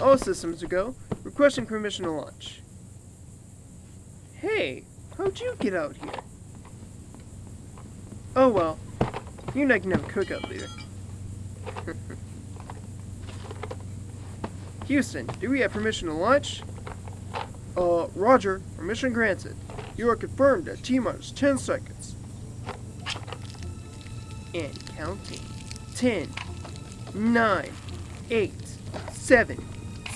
All systems are go. Requesting permission to launch. Hey, how'd you get out here? Oh well, you and I can have a cookout later. Houston, do we have permission to launch? Roger, permission granted. You are confirmed at T-minus 10 seconds. And counting. 10, 9, 8, 7,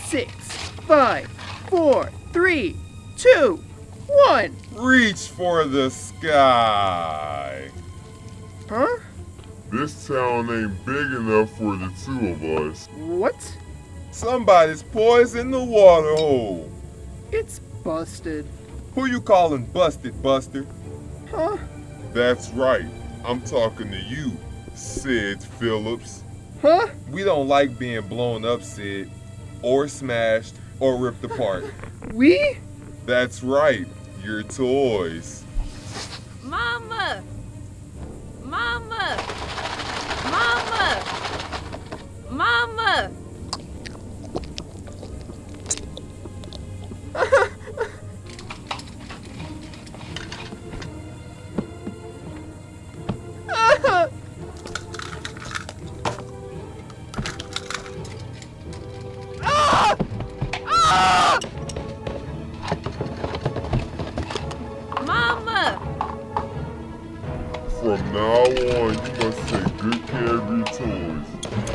6, 5, 4, 3, 2, 1. Reach for the sky. Huh? This town ain't big enough for the two of us. What? Somebody's poisoned the water hole. It's busted. Who you calling busted, Buster? Huh? That's right. I'm talking to you, Sid Phillips. Huh? We don't like being blown up, Sid, or smashed, or ripped apart. We? That's right, your toys. Mama! Mama! Mama! Mama! Mama! From now on, you must take good care of your toys.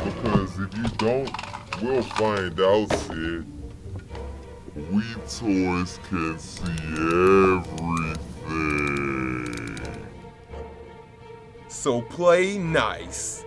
Because if you don't, we'll find out, Sid. We toys can see everything. So play nice.